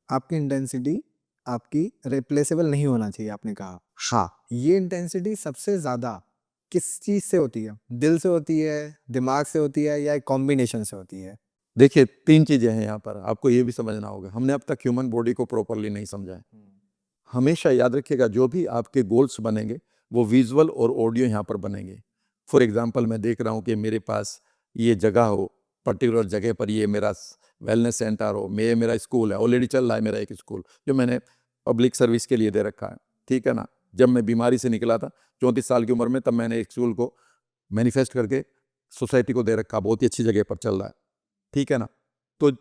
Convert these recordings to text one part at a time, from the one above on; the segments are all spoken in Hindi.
आपकी इंटेंसिटी आपकी रिप्लेसेबल नहीं होना चाहिए, आपने कहा। हाँ, ये इंटेंसिटी सबसे ज़्यादा किस चीज़ से होती है? दिल से होती है, दिमाग से होती है या एक कॉम्बिनेशन से होती है? देखिए 3 चीज़ें हैं यहाँ पर, आपको ये भी समझना होगा। हमने अब तक ह्यूमन बॉडी को प्रॉपर्ली नहीं समझा है। हमेशा याद रखिएगा जो भी आपके गोल्स बनेंगे, वो विज़ुअल और ऑडियो यहाँ पर बनेंगे। फॉर एग्ज़ाम्पल मैं देख रहा हूँ कि मेरे पास ये जगह हो, पर्टिकुलर जगह पर ये मेरा वेलनेस सेंटर हो, ये मेरा स्कूल है, ऑलरेडी चल रहा है मेरा एक स्कूल, जो मैंने पब्लिक सर्विस के लिए दे रखा है, ठीक है ना? जब मैं बीमारी से निकला था 34 साल की उम्र में, तब मैंने एक स्कूल को मैनिफेस्ट करके सोसाइटी को दे रखा, बहुत ही अच्छी जगह पर चल रहा है, ठीक है ना? तो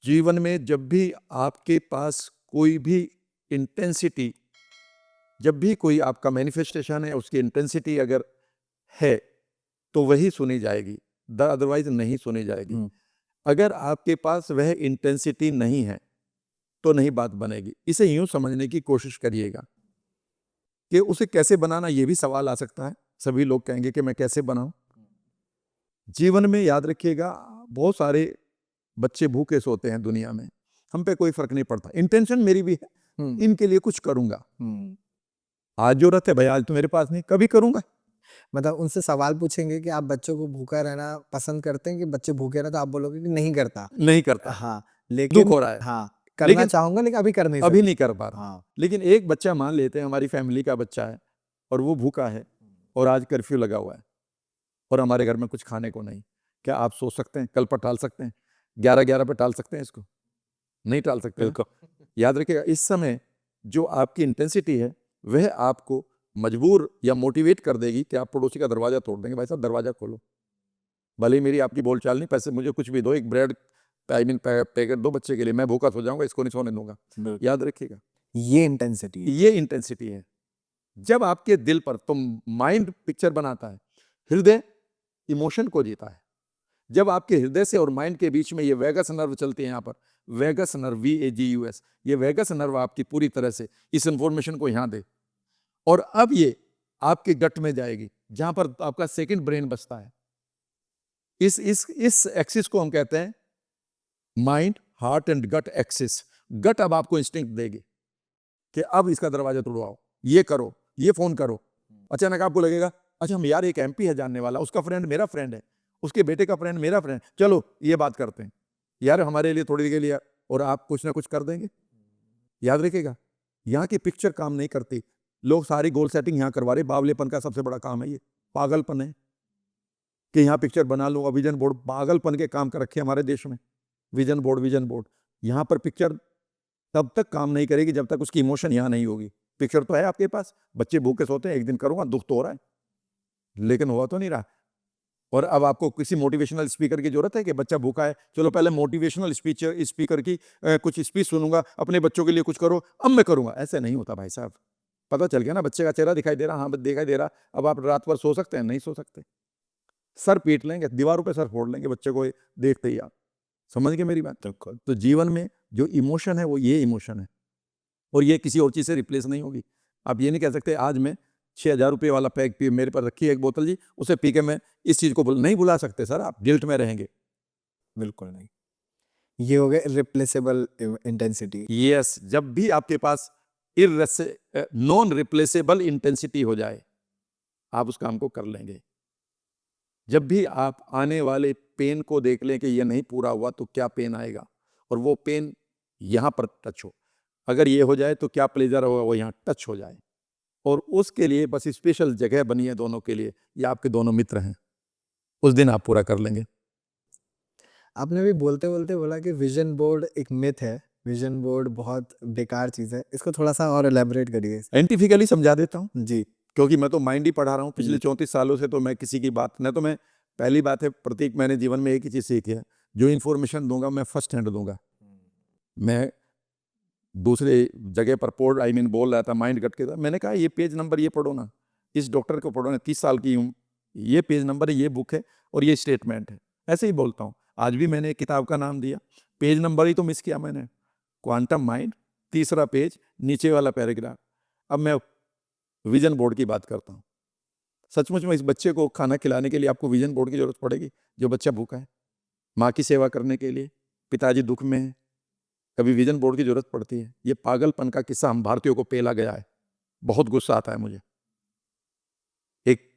जीवन में जब भी आपके पास कोई भी इंटेंसिटी, जब भी कोई आपका मैनिफेस्टेशन है, उसकी इंटेंसिटी अगर है तो वही सुनी जाएगी, अदरवाइज नहीं सुनी जाएगी। अगर आपके पास वह इंटेंसिटी नहीं है तो नहीं बात बनेगी। इसे यूं समझने की कोशिश करिएगा कि उसे कैसे बनाना, ये भी सवाल आ सकता है। सभी लोग कहेंगे कि मैं कैसे बनाऊं। जीवन में याद रखिएगा, बहुत सारे बच्चे भूखे सोते हैं दुनिया में, हम पे कोई फर्क नहीं पड़ता। इंटेंशन मेरी भी है, इनके लिए कुछ करूंगा। आज जरूरत है भाई, आज तो मेरे पास नहीं, कभी करूंगा। मतलब उनसे सवाल पूछेंगे कि आप बच्चों को भूखा रहना पसंद करते हैं कि बच्चे भूखे रहे, तो आप बोलोगे कि नहीं करता। नहीं करता, हाँ, दुख लेकिन हो रहा है, हाँ, करना लेकिन चाहूँगा लेकिन अभी कर नहीं अभी सकता। नहीं कर पा रहा। हाँ। लेकिन एक बच्चा मान लेते हैं, हमारी फैमिली का बच्चा है और वो भूखा है और आज कर्फ्यू लगा हुआ है और हमारे घर में कुछ खाने को नहीं। क्या आप सोच सकते हैं कल पर टाल सकते हैं? 11-11 पे टाल सकते हैं इसको? नहीं टाल सकते ना? याद रखिएगा, इस समय जो आपकी इंटेंसिटी है वह आपको मजबूर या मोटिवेट कर देगी कि आप पड़ोसी का दरवाजा तोड़ देंगे। भाई साहब दरवाजा खोलो, भले ही मेरी आपकी बोलचाल नहीं, पैसे मुझे कुछ भी दो, एक ब्रेड पैकेट दो बच्चे के लिए, मैं भूखा सो जाऊंगा, इसको नहीं सोने दूंगा। याद रखिएगा, ये इंटेंसिटी है। ये इंटेंसिटी है। जब आपके दिल पर, तो माइंड पिक्चर बनाता है, हृदय इमोशन को जीता है। जब आपके हृदय से और माइंड के बीच में ये वेगस नर्व चलती है, यहाँ पर वेगस नर्व, VAGUS, ये वेगस नर्व आपकी पूरी तरह से इस इंफॉर्मेशन को यहाँ दे और अब ये आपके गट में जाएगी, जहां पर आपका सेकंड ब्रेन बसता है। इस एक्सिस को हम कहते हैं mind heart and gut axis. Gut अब आपको इंस्टिंक्ट देगी कि अब इसका दरवाजा तोड़वाओ, ये करो, ये फोन करो। अचानक आपको लगेगा, अच्छा हम यार एक MP है जानने वाला, उसका फ्रेंड मेरा फ्रेंड है, उसके बेटे का फ्रेंड मेरा फ्रेंड, चलो ये बात करते हैं यार हमारे लिए थोड़ी देर के लिए, और आप कुछ ना कुछ कर देंगे। याद रखिएगा, यहाँ की पिक्चर काम नहीं करती। लोग सारी गोल सेटिंग यहाँ करवा रहे, बावलेपन का सबसे बड़ा काम है ये, पागलपन है कि यहाँ पिक्चर बना लूंगा। विजन बोर्ड पागलपन के काम कर रखे हमारे देश में, विजन बोर्ड। यहाँ पर पिक्चर तब तक काम नहीं करेगी जब तक उसकी इमोशन यहाँ नहीं होगी। पिक्चर तो है आपके पास, बच्चे भूखे सोते हैं, एक दिन करूंगा, दुख तो हो रहा है लेकिन हुआ तो नहीं रहा। और अब आपको किसी मोटिवेशनल स्पीकर की जरूरत है कि बच्चा भूखा है, चलो पहले मोटिवेशनल स्पीकर की कुछ स्पीच सुनूंगा, अपने बच्चों के लिए कुछ करो, अब मैं करूंगा। ऐसे नहीं होता भाई साहब। पता चल गया ना, बच्चे का चेहरा दिखाई दे रहा, हाँ दिखाई दे रहा, अब आप रात भर सो सकते हैं? नहीं सो सकते। सर पीट लेंगे, दीवारों पे सर फोड़ लेंगे बच्चे को देखते ही आप। समझ गए मेरी बात? तो जीवन में जो इमोशन है वो ये इमोशन है और ये किसी और चीज से रिप्लेस नहीं होगी। आप ये नहीं कह सकते आज मैं 6,000 रुपये वाला पैक पी, मेरे पर रखी है एक बोतल जी, उसे पी के मैं इस चीज को नहीं भुला सकते सर, आप गिल्ट में रहेंगे। बिल्कुल नहीं। ये हो गया रिप्लेसेबल इंटेंसिटी। यस, जब भी आपके पास नॉन रिप्लेसेबल इंटेंसिटी हो जाए, आप उस काम को कर लेंगे। जब भी आप आने वाले पेन को देख लें कि ये नहीं पूरा हुआ तो क्या पेन आएगा, और वो पेन यहां पर टच हो, अगर ये हो जाए तो क्या प्लेजर होगा, वो यहाँ टच हो जाए, और उसके लिए बस स्पेशल जगह बनी है दोनों के लिए, ये आपके दोनों मित्र हैं, उस दिन आप पूरा कर लेंगे। आपने भी बोलते बोलते बोला कि विजन बोर्ड एक मिथ है, विजन बोर्ड बहुत बेकार चीज़ है, इसको थोड़ा सा और एलेबोरेट करिए। साइंटिफिकली समझा देता हूँ, जी। क्योंकि मैं तो माइंड ही पढ़ा रहा हूँ पिछले 34 सालों से, तो मैं किसी की बात न, तो मैं, पहली बात है प्रतीक, मैंने जीवन में एक ही चीज सीखी है, जो इन्फॉर्मेशन दूंगा मैं फर्स्ट हैंड दूंगा। मैं दूसरे जगह पर बोल रहा था माइंड कट के था, मैंने कहा ये पेज नंबर ये पढ़ो ना, इस डॉक्टर को पढ़ो ना, 30 साल की हूँ, ये पेज नंबर है, ये बुक है और ये स्टेटमेंट है, ऐसे ही बोलता हूँ। आज भी मैंने एक किताब का नाम दिया, पेज नंबर ही तो मिस किया मैंने, क्वांटम माइंड, तीसरा पेज, नीचे वाला पैराग्राफ। अब मैं विजन बोर्ड की बात करता हूँ। सचमुच में इस बच्चे को खाना खिलाने के लिए आपको विजन बोर्ड की जरूरत पड़ेगी, जो बच्चा भूखा है, माँ की सेवा करने के लिए, पिताजी दुख में है, कभी विजन बोर्ड की जरूरत पड़ती है। ये पागलपन का किस्सा हम भारतीयों को पेला गया है, बहुत गुस्सा आता है मुझे। एक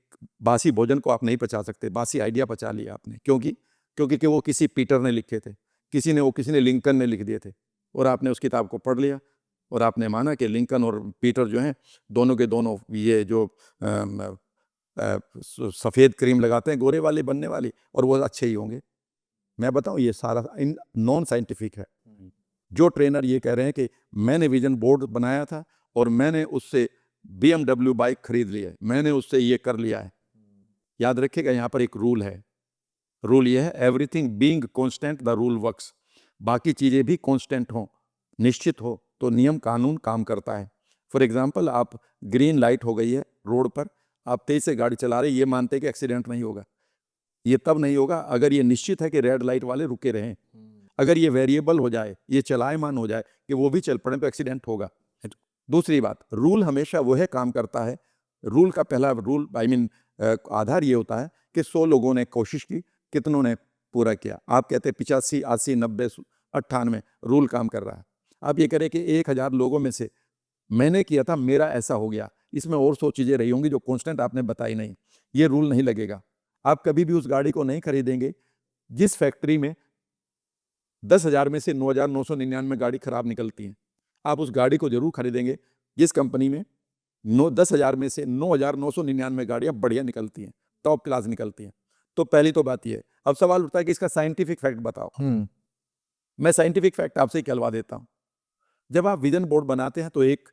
बासी भोजन को आप नहीं पचा सकते, बासी आइडिया पचा लिया आपने, क्योंकि वो किसी पीटर ने लिखे थे, किसी ने लिंकन ने लिख दिए थे, और आपने उस किताब को पढ़ लिया और आपने माना कि लिंकन और पीटर जो हैं दोनों के दोनों ये जो सफ़ेद क्रीम लगाते हैं गोरे वाले बनने वाली, और वो अच्छे ही होंगे। मैं बताऊं, ये सारा नॉन साइंटिफिक है। जो ट्रेनर ये कह रहे हैं कि मैंने विजन बोर्ड बनाया था और मैंने उससे BMW बाइक खरीद ली है, मैंने उससे ये कर लिया है, याद रखिएगा यहाँ पर एक रूल है। रूल ये है, everything being constant the rule works. बाकी चीज़ें भी कांस्टेंट हों, निश्चित हो, तो नियम कानून काम करता है। फॉर एग्जांपल, आप ग्रीन लाइट हो गई है रोड पर, आप तेज से गाड़ी चला रहे, ये मानते हैं कि एक्सीडेंट नहीं होगा। ये तब नहीं होगा अगर ये निश्चित है कि रेड लाइट वाले रुके रहें। अगर ये वेरिएबल हो जाए, ये चलायमान हो जाए कि वो भी चल पड़े, तो एक्सीडेंट होगा। दूसरी बात, रूल हमेशा वो है काम करता है। रूल का पहला रूल आधार ये होता है कि 100 लोगों ने कोशिश की, कितनों ने पूरा किया। आप कहते हैं 85, 80, 90, 98, रूल काम कर रहा है। आप ये करें कि 1000 लोगों में से मैंने किया था, मेरा ऐसा हो गया, इसमें और 100 चीज़ें रही होंगी जो कांस्टेंट आपने बताई नहीं, ये रूल नहीं लगेगा। आप कभी भी उस गाड़ी को नहीं खरीदेंगे जिस फैक्ट्री में 10,000 में से 9,999 गाड़ी खराब निकलती हैं। आप उस गाड़ी को जरूर खरीदेंगे जिस कंपनी में 10,000 में से 9,999 गाड़ियां बढ़िया निकलती हैं, टॉप क्लास निकलती हैं। तो पहली तो बात यह है। अब सवाल उठता है कि इसका साइंटिफिक फैक्ट बताओ। मैं साइंटिफिक फैक्ट आपसे कहलवा देता हूं। जब आप विजन बोर्ड बनाते हैं तो एक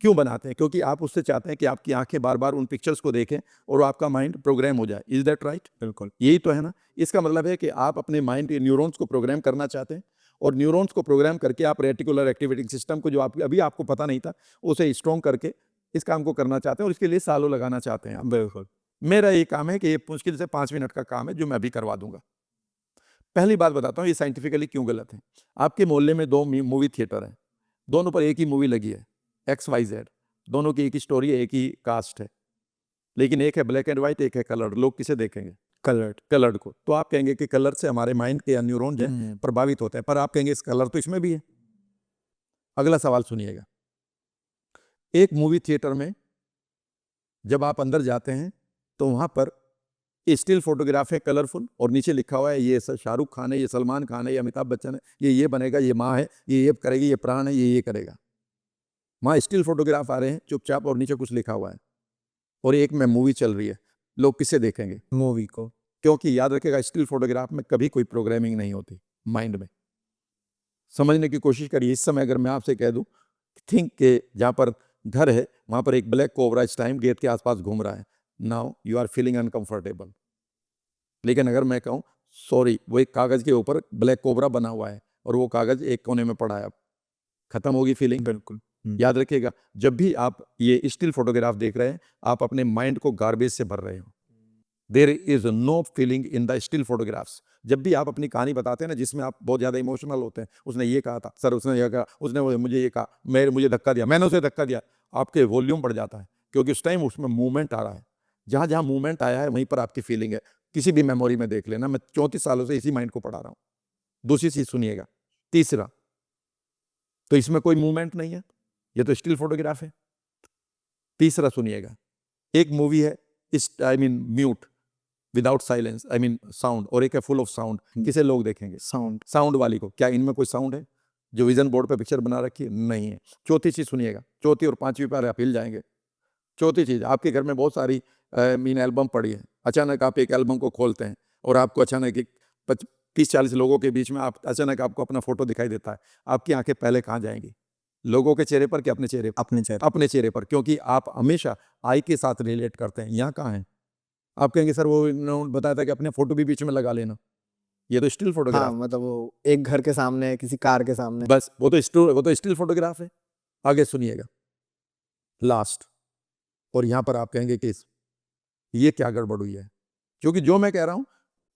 क्यों बनाते हैं? क्योंकि आप उससे चाहते हैं कि आपकी आंखें बार बार उन पिक्चर्स को देखें और आपका माइंड प्रोग्राम हो जाए। Is that right? बिल्कुल। यही तो है ना। इसका मतलब है कि आप अपने माइंड के न्यूरॉन्स को प्रोग्राम करना चाहते हैं, और न्यूरॉन्स को प्रोग्राम करके आप रेटिकुलर एक्टिवेटिंग सिस्टम को, जो आप अभी आपको पता नहीं था, उसे स्ट्रॉन्ग करके इस काम को करना चाहते हैं, और इसके लिए सालों लगाना चाहते हैं आप। बिल्कुल। मेरा ये काम है कि ये मुश्किल से 5 मिनट का काम है जो मैं अभी करवा दूंगा। पहली बात बताता हूँ, ये साइंटिफिकली क्यों गलत है। आपके मोहल्ले में 2 मूवी थिएटर हैं, दोनों पर एक ही मूवी लगी है, XYZ, दोनों की एक ही स्टोरी है, एक ही कास्ट है, लेकिन एक है ब्लैक एंड व्हाइट, एक है कलर्ड। लोग किसे देखेंगे? कलर्ड को। तो आप कहेंगे कि कलर से हमारे माइंड के न्यूरॉन जो है प्रभावित होते हैं, पर आप कहेंगे इस कलर तो इसमें भी है। अगला सवाल सुनिएगा। एक मूवी थिएटर में जब आप अंदर जाते हैं तो वहां पर स्टिल फोटोग्राफ है कलरफुल, और नीचे लिखा हुआ है ये शाहरुख खान है, ये सलमान खान है, ये अमिताभ बच्चन है, ये बनेगा, ये माँ है, ये करेगी, ये प्राण है, ये करेगा। वहाँ स्टिल फोटोग्राफ आ रहे हैं चुपचाप, और नीचे कुछ लिखा हुआ है, और एक में मूवी चल रही है। लोग किसे देखेंगे? मूवी को। क्योंकि याद रखेगा, स्टिल फोटोग्राफ में कभी कोई प्रोग्रामिंग नहीं होती माइंड में। समझने की कोशिश करिए। इस समय अगर मैं आपसे कह दूं, थिंक के जहाँ पर घर है वहाँ पर एक ब्लैक कोबरा इस टाइम गेट के आसपास घूम रहा है, now you are feeling uncomfortable. लेकिन अगर मैं कहूँ सॉरी, वो एक कागज के ऊपर ब्लैक कोबरा बना हुआ है और वो कागज एक कोने में पड़ा है, अब खत्म होगी फीलिंग। बिल्कुल। याद रखिएगा, जब भी आप ये स्टिल फोटोग्राफ देख रहे हैं, आप अपने माइंड को गार्बेज से भर रहे हो। There is no feeling in the still photographs. जब भी आप अपनी कहानी बताते हैं ना, जिसमें आप बहुत ज़्यादा इमोशनल होते हैं, उसने ये कहा था सर, उसने ये कहा, उसने मुझे ये कहा, मुझे धक्का दिया, मैंने उसे धक्का दिया, आपके वॉल्यूम बढ़ जाता है, क्योंकि उस टाइम उसमें मूवमेंट आ रहा है। जहाँ जहाँ मूवमेंट आया है वहीं पर आपकी फीलिंग है। किसी भी मेमोरी में देख लेना, मैं 34 सालों से इसी माइंड को पढ़ा रहा हूँ। दूसरी चीज़ सुनिएगा। तीसरा, तो इसमें कोई मूवमेंट नहीं है, ये तो स्टिल फोटोग्राफ है। तीसरा सुनिएगा, एक मूवी है म्यूट, विदाउट साइलेंस, साउंड, और एक है फुल ऑफ साउंड। किसे लोग देखेंगे? साउंड वाली को। क्या इनमें कोई साउंड है जो विजन बोर्ड पे पिक्चर बना रखी है? नहीं है। चौथी चीज सुनिएगा, चौथी और पांचवी पर आप हिल जाएंगे। चौथी चीज, आपके घर में बहुत सारी एल्बम पड़ी है, अचानक आप एक एल्बम को खोलते हैं और आपको अचानक 30-40 लोगों के बीच में अचानक आपको अपना फोटो दिखाई देता है। आपकी आंखें पहले कहाँ जाएंगी? लोगों के चेहरे पर कि अपने चेहरे पर? अपने चेहरे पर, क्योंकि आप हमेशा आई के साथ रिलेट करते हैं। यहाँ कहाँ है? आप कहेंगे सर वो इन्होंने बताया था कि अपने फोटो भी बीच में लगा लेना, ये तो स्टिल फोटोग्राफ। हाँ, मतलब वो एक घर के सामने, किसी कार के सामने, बस वो तो स्टिल फोटोग्राफ है। आगे सुनिएगा, लास्ट, और यहां पर आप कहेंगे कि ये क्या गड़बड़ हुई है, क्योंकि जो मैं कह रहा हूं,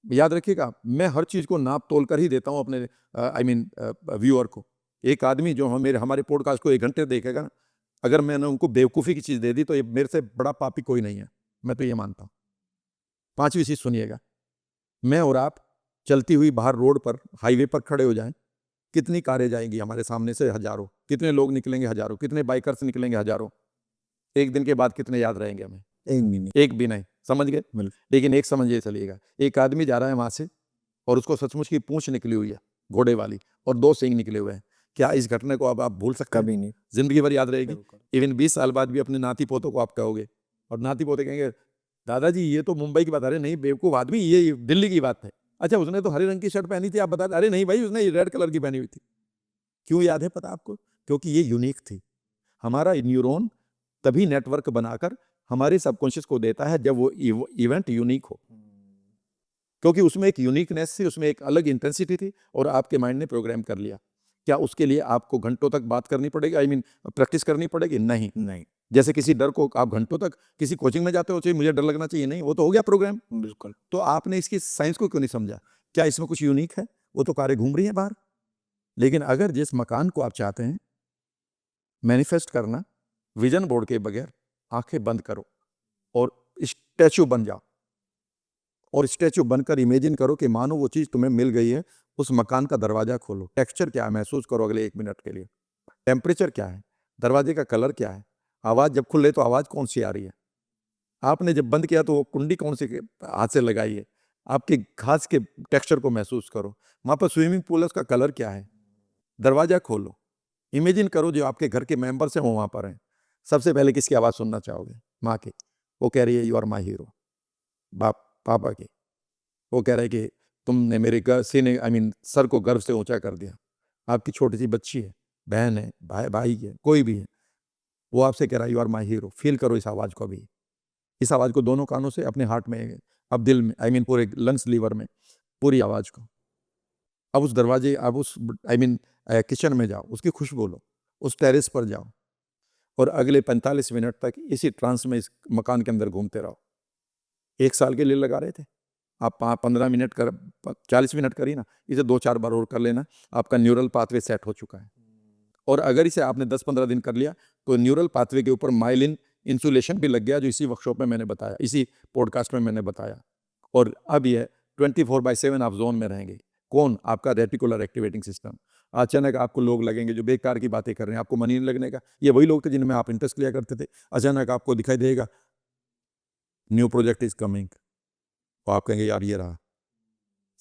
याद रखिएगा, मैं हर चीज को नाप तोल कर ही देता हूं अपने व्यूअर को। एक आदमी जो हमारे पॉडकास्ट को 1 घंटे देखेगा ना, अगर मैंने उनको बेवकूफ़ी की चीज़ दे दी तो ये मेरे से बड़ा पापी कोई नहीं है, मैं तो ये मानता हूँ। पांचवी चीज़ सुनिएगा, मैं और आप चलती हुई बाहर रोड पर, हाईवे पर खड़े हो जाएं, कितनी कारें जाएंगी हमारे सामने से हजारों, कितने लोग निकलेंगे हजारों, कितने बाइकर्स निकलेंगे हजारों, एक दिन के बाद कितने याद रहेंगे हमें? एक भी नहीं। एक भी नहीं, समझ गए? बिल्कुल। लेकिन एक समझिए चलिएगा, एक आदमी जा रहा है वहां से और उसको सचमुच की पूंछ निकली हुई है घोड़े वाली और 2 सींग निकले हुए हैं, क्या इस घटना को अब आप भूल सकते हैं? कभी नहीं। जिंदगी भर याद रहेगी। बिल्कुल। इवन 20 साल बाद भी अपने नाती पोतों को आप कहोगे और नाती पोते कहेंगे दादाजी ये तो मुंबई की बात, अरे नहीं बेवकूफ आदमी, ये दिल्ली की बात है। अच्छा उसने तो हरे रंग की शर्ट पहनी थी, आप बता, अरे नहीं भाई उसने रेड कलर की पहनी हुई थी। क्यों याद है पता आपको? क्योंकि ये यूनिक थी। हमारा न्यूरॉन तभी नेटवर्क बनाकर हमारे सबकॉन्शियस को देता है जब वो इवेंट यूनिक हो, क्योंकि उसमें एक यूनिकनेस थी, उसमें एक अलग इंटेंसिटी थी और आपके माइंड ने प्रोग्राम कर लिया। क्या उसके लिए आपको घंटों तक बात करनी पड़ेगी, आई मीन प्रैक्टिस करनी पड़ेगी? नहीं। नहीं। जैसे किसी डर को आप घंटों तक किसी कोचिंग में जाते हो चाहिए मुझे डर लगना चाहिए, नहीं, वो तो हो गया प्रोग्राम। बिल्कुल। तो आपने इसकी साइंस को क्यों नहीं समझा? क्या इसमें कुछ यूनिक है? वो तो कारें घूम रही हैं बाहर। लेकिन अगर जिस मकान को आप चाहते हैं मैनिफेस्ट करना, विजन बोर्ड के बगैर आंखें बंद करो और स्टैचू बन जाओ और स्टैचू बनकर इमेजिन करो कि मानो वो चीज तुम्हें मिल गई है। उस मकान का दरवाजा खोलो, टेक्सचर क्या है महसूस करो अगले 1 मिनट के लिए, टेम्परेचर क्या है, दरवाजे का कलर क्या है, आवाज जब खुले तो आवाज कौन सी आ रही है, आपने जब बंद किया तो वो कुंडी कौन सी हाथ से लगाई है, आपके घास के टेक्सचर को महसूस करो, वहां पर स्विमिंग पूल है उसका कलर क्या है, दरवाजा खोलो, इमेजिन करो जो आपके घर के मेंबर्स हैं वो वहां पर हैं। सबसे पहले किसकी आवाज सुनना चाहोगे? माँ की, वो कह रही है यू आर माई हीरो। बाप पापा की, वो कह रहा है कि तुमने मेरे सीने आई मीन सर को गर्व से ऊंचा कर दिया। आपकी छोटी सी बच्ची है, बहन है, भाई है, कोई भी है, वो आपसे कह रहा है you are my hero. Feel करो इस आवाज को भी, इस आवाज को दोनों कानों से अपने हार्ट में, अब दिल में, आई मीन पूरे लंग्स लीवर में, पूरी आवाज को। अब उस दरवाजे, अब उस आई मीन किचन में जाओ, उसकी खुशबू लो, उस टेरेस पर जाओ और अगले 45 मिनट तक इसी ट्रांस में इस मकान के अंदर घूमते रहो। 1 साल के लिए लगा रहे थे आप, 15 मिनट कर 40 मिनट करिए ना, इसे 2-4 बार और कर लेना, आपका न्यूरल पाथवे सेट हो चुका है। और अगर इसे आपने 10-15 दिन कर लिया तो न्यूरल पाथवे के ऊपर माइलिन इंसुलेशन भी लग गया, जो इसी वर्कशॉप में मैंने बताया, इसी पॉडकास्ट में मैंने बताया। और अब यह 24/7 आप जोन में रहेंगे। कौन? आपका रेटिकुलर एक्टिवेटिंग सिस्टम। अचानक आपको लोग लगेंगे जो बेकार की बातें कर रहे हैं, आपको मनी नहीं लगने का, ये वही लोग थे जिनमें आप इंटरेस्ट लिया करते थे। अचानक आपको दिखाई देगा न्यू प्रोजेक्ट इज कमिंग, तो आप कहेंगे यार ये रहा।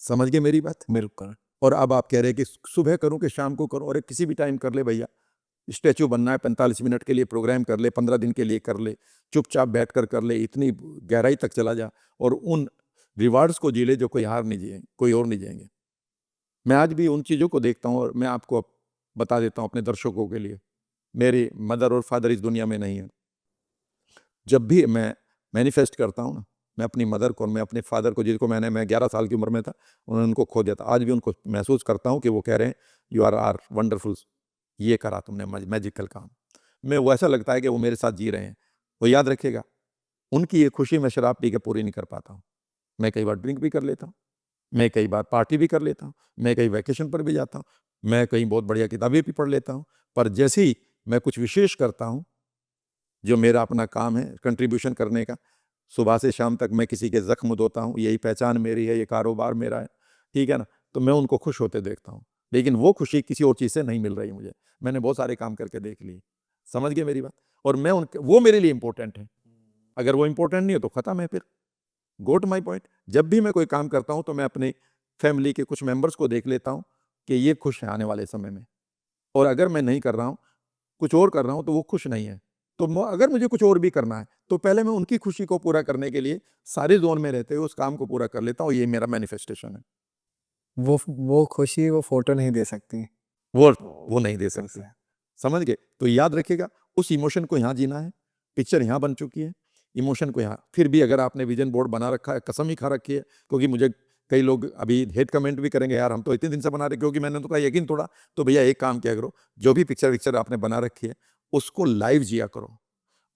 समझ गए मेरी बात? बिल्कुल। और अब आप कह रहे हैं कि सुबह करूं कि शाम को करूं? अरे किसी भी टाइम कर ले भैया, स्टैचू बनना है 45 मिनट के लिए प्रोग्राम कर ले, 15 दिन के लिए कर ले, चुपचाप बैठकर कर ले, इतनी गहराई तक चला जा और उन रिवार्ड्स को जी ले जो कोई हार नहीं जिएंगे, कोई और नहीं जिएंगे। मैं आज भी उन चीज़ों को देखता हूँ और मैं आपको बता देता हूँ अपने दर्शकों के लिए, मेरी मदर और फादर इस दुनिया में नहीं है। जब भी मैं मैनिफेस्ट करता हूँ ना, मैं अपनी मदर को और मैं अपने फादर को, जिनको मैं 11 साल की उम्र में था, उन्होंने उनको खो दिया था। आज भी उनको महसूस करता हूँ कि वो कह रहे हैं यू आर वंडरफुल, ये करा तुमने मैजिकल काम। मैं वो ऐसा लगता है कि वो मेरे साथ जी रहे हैं। वो याद रखिएगा, उनकी ये खुशी मैं शराब पी के पूरी नहीं कर पाता हूँ। मैं कई बार ड्रिंक भी कर लेता हूँ, मैं कई बार पार्टी भी कर लेता हूँ, मैं कहीं वैकेशन पर भी जाता हूँ, मैं कहीं बहुत बढ़िया किताबें भी पढ़ लेता हूँ, पर जैसे ही मैं कुछ विशेष करता हूँ, जो मेरा अपना काम है कंट्रीब्यूशन करने का, सुबह से शाम तक मैं किसी के जख्म धोता हूँ, यही पहचान मेरी है, ये कारोबार मेरा है, ठीक है ना, तो मैं उनको खुश होते देखता हूँ। लेकिन वो खुशी किसी और चीज़ से नहीं मिल रही मुझे। मैंने बहुत सारे काम करके देख लिए, समझ गए मेरी बात? और मैं उनके, वो मेरे लिए इंपॉर्टेंट है। अगर वो इंपॉर्टेंट नहीं हो तो खत्म है। फिर गो टू माई पॉइंट, जब भी मैं कोई काम करता हूँ तो मैं अपने फैमिली के कुछ मेंबर्स को देख लेता हूँ कि ये खुश है आने वाले समय में, और अगर मैं नहीं कर रहा हूँ, कुछ और कर रहा हूँ, तो वो खुश नहीं है, तो अगर मुझे कुछ और भी करना है तो पहले मैं उनकी खुशी को पूरा करने के लिए सारे जोन में रहते हुए उस काम को पूरा कर लेता हूँ। ये मेरा मैनिफेस्टेशन है। वो खुशी वो फोटो नहीं दे सकती। वो नहीं दे सकते, बिल्कुल। समझ गए? तो याद रखिएगा, उस इमोशन को यहाँ जीना है। पिक्चर यहाँ बन चुकी है, इमोशन को यहाँ। फिर भी अगर आपने विजन बोर्ड बना रखा है, कसम ही खा रखी है, क्योंकि मुझे कई लोग अभी हेट कमेंट भी करेंगे, यार हम तो इतने दिन से बना रहे, क्योंकि मैंने तो कहा यकीन तोड़ा। तो भैया एक काम किया करो, जो भी पिक्चर आपने बना रखी है उसको लाइव जिया करो,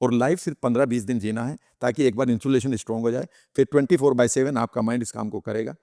और लाइव सिर्फ 15-20 दिन जीना है, ताकि एक बार इंसुलेशन स्ट्रॉन्ग हो जाए, फिर 24/7 आपका माइंड इस काम को करेगा।